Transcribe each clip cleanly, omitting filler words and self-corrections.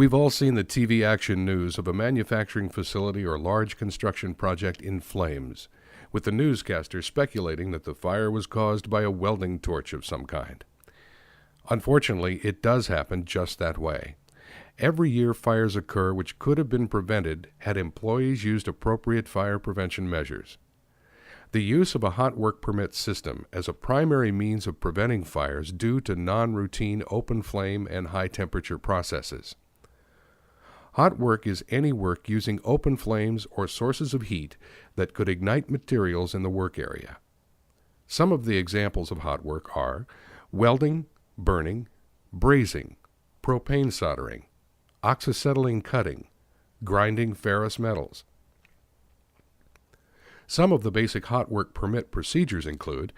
We've all seen the TV action news of a manufacturing facility or large construction project in flames, with the newscaster speculating that the fire was caused by a welding torch of some kind. Unfortunately, it does happen just that way. Every year fires occur which could have been prevented had employees used appropriate fire prevention measures. The use of a hot work permit system as a primary means of preventing fires due to non-routine open flame and high temperature processes. Hot work is any work using open flames or sources of heat that could ignite materials in the work area. Some of the examples of hot work are welding, burning, brazing, propane soldering, oxyacetylene cutting, grinding ferrous metals. Some of the basic hot work permit procedures include: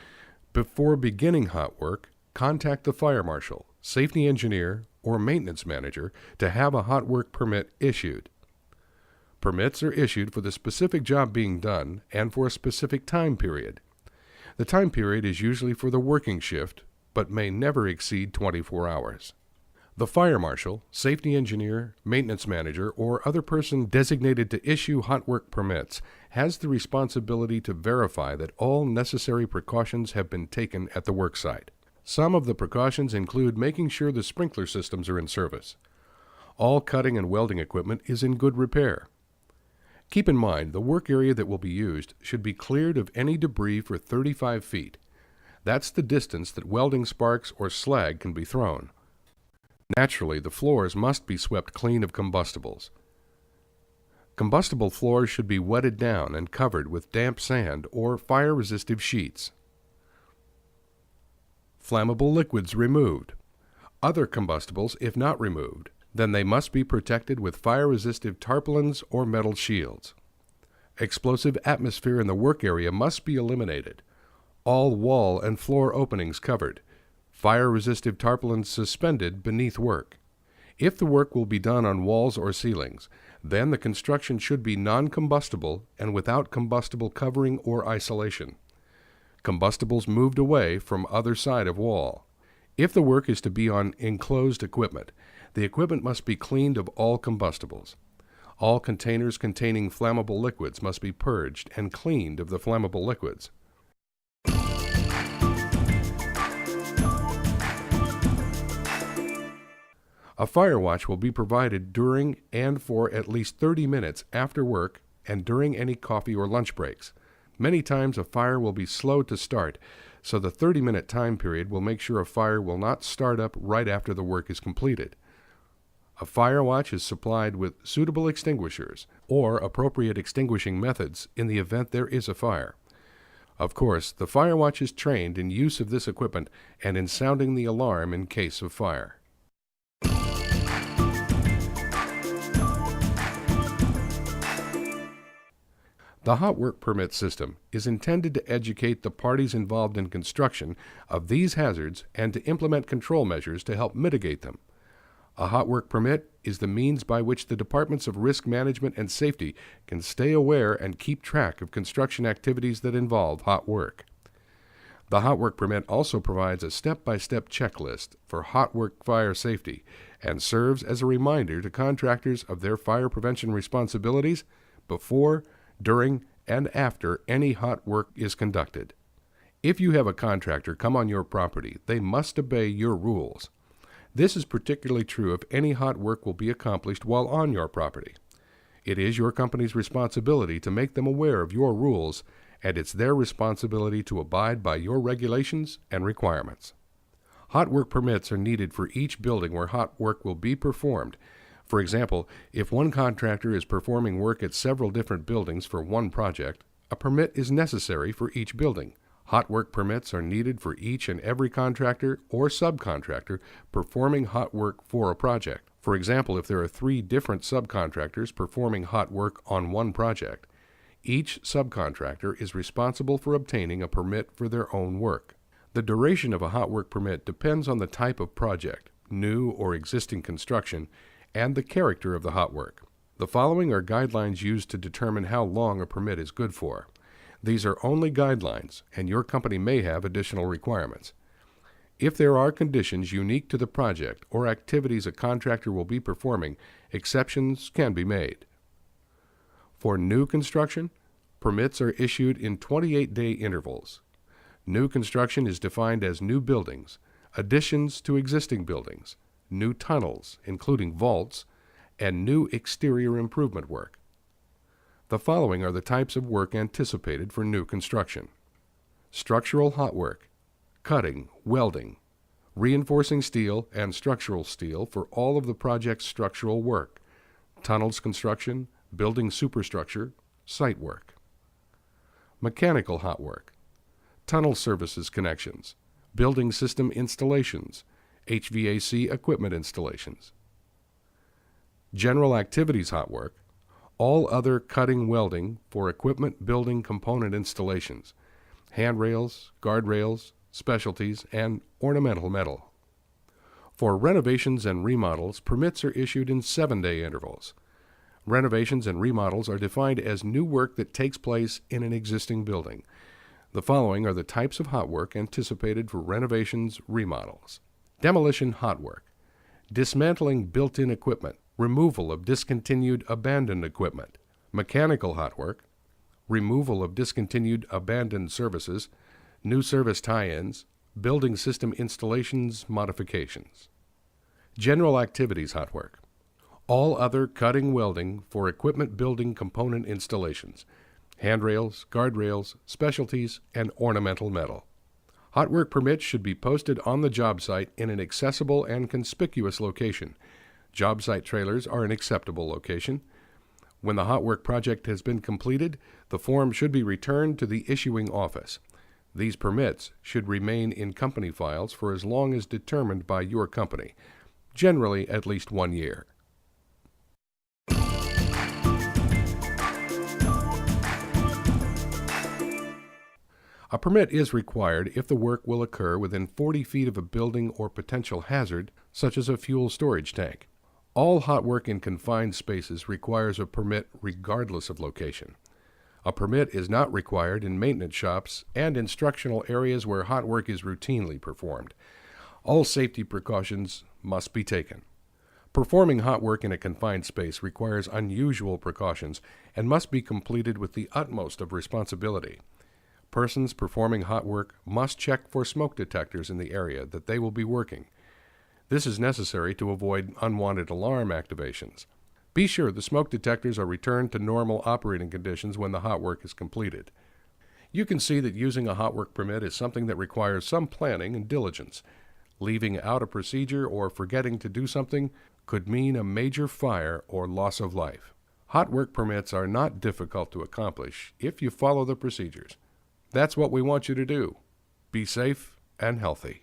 before beginning hot work, contact the fire marshal, safety engineer, or maintenance manager to have a hot work permit issued. Permits are issued for the specific job being done and for a specific time period. The time period is usually for the working shift, but may never exceed 24 hours. The fire marshal, safety engineer, maintenance manager, or other person designated to issue hot work permits has the responsibility to verify that all necessary precautions have been taken at the work site. Some of the precautions include making sure the sprinkler systems are in service. All cutting and welding equipment is in good repair. Keep in mind the work area that will be used should be cleared of any debris for 35 feet. That's the distance that welding sparks or slag can be thrown. Naturally, the floors must be swept clean of combustibles. Combustible floors should be wetted down and covered with damp sand or fire-resistive sheets. Flammable liquids removed. Other combustibles, if not removed, then they must be protected with fire-resistive tarpaulins or metal shields. Explosive atmosphere in the work area must be eliminated. All wall and floor openings covered. Fire-resistive tarpaulins suspended beneath work. If the work will be done on walls or ceilings, then the construction should be non-combustible and without combustible covering or isolation. Combustibles moved away from other side of wall. If the work is to be on enclosed equipment, the equipment must be cleaned of all combustibles. All containers containing flammable liquids must be purged and cleaned of the flammable liquids. A fire watch will be provided during and for at least 30 minutes after work and during any coffee or lunch breaks. Many times a fire will be slow to start, so the 30-minute time period will make sure a fire will not start up right after the work is completed. A fire watch is supplied with suitable extinguishers or appropriate extinguishing methods in the event there is a fire. Of course, the fire watch is trained in use of this equipment and in sounding the alarm in case of fire. The hot work permit system is intended to educate the parties involved in construction of these hazards and to implement control measures to help mitigate them. A hot work permit is the means by which the departments of risk management and safety can stay aware and keep track of construction activities that involve hot work. The hot work permit also provides a step-by-step checklist for hot work fire safety and serves as a reminder to contractors of their fire prevention responsibilities before, during, and after any hot work is conducted. If you have a contractor come on your property, they must obey your rules. This is particularly true if any hot work will be accomplished while on your property. It is your company's responsibility to make them aware of your rules, and it's their responsibility to abide by your regulations and requirements. Hot work permits are needed for each building where hot work will be performed. For example, if one contractor is performing work at several different buildings for one project, a permit is necessary for each building. Hot work permits are needed for each and every contractor or subcontractor performing hot work for a project. For example, if there are 3 different subcontractors performing hot work on one project, each subcontractor is responsible for obtaining a permit for their own work. The duration of a hot work permit depends on the type of project, new or existing construction, and the character of the hot work. The following are guidelines used to determine how long a permit is good for. These are only guidelines, and your company may have additional requirements. If there are conditions unique to the project or activities a contractor will be performing, exceptions can be made. For new construction, permits are issued in 28-day intervals. New construction is defined as new buildings, additions to existing buildings, new tunnels, including vaults, and new exterior improvement work. The following are the types of work anticipated for new construction: structural hot work, cutting, welding, reinforcing steel and structural steel for all of the project's structural work, tunnels construction, building superstructure, site work. Mechanical hot work, tunnel services connections, building system installations, HVAC equipment installations. General activities hot work, all other cutting welding for equipment building component installations, handrails, guardrails, specialties, and ornamental metal. For renovations and remodels, permits are issued in 7-day intervals. Renovations and remodels are defined as new work that takes place in an existing building. The following are the types of hot work anticipated for renovations, remodels. Demolition hot work, dismantling built-in equipment, removal of discontinued abandoned equipment. Mechanical hot work, removal of discontinued abandoned services, new service tie-ins, building system installations, modifications. General activities hot work, all other cutting welding for equipment building component installations, handrails, guardrails, specialties, and ornamental metal. Hot work permits should be posted on the job site in an accessible and conspicuous location. Job site trailers are an acceptable location. When the hot work project has been completed, the form should be returned to the issuing office. These permits should remain in company files for as long as determined by your company, generally at least 1 year. A permit is required if the work will occur within 40 feet of a building or potential hazard, such as a fuel storage tank. All hot work in confined spaces requires a permit regardless of location. A permit is not required in maintenance shops and instructional areas where hot work is routinely performed. All safety precautions must be taken. Performing hot work in a confined space requires unusual precautions and must be completed with the utmost of responsibility. Persons performing hot work must check for smoke detectors in the area that they will be working. This is necessary to avoid unwanted alarm activations. Be sure the smoke detectors are returned to normal operating conditions when the hot work is completed. You can see that using a hot work permit is something that requires some planning and diligence. Leaving out a procedure or forgetting to do something could mean a major fire or loss of life. Hot work permits are not difficult to accomplish if you follow the procedures. That's what we want you to do. Be safe and healthy.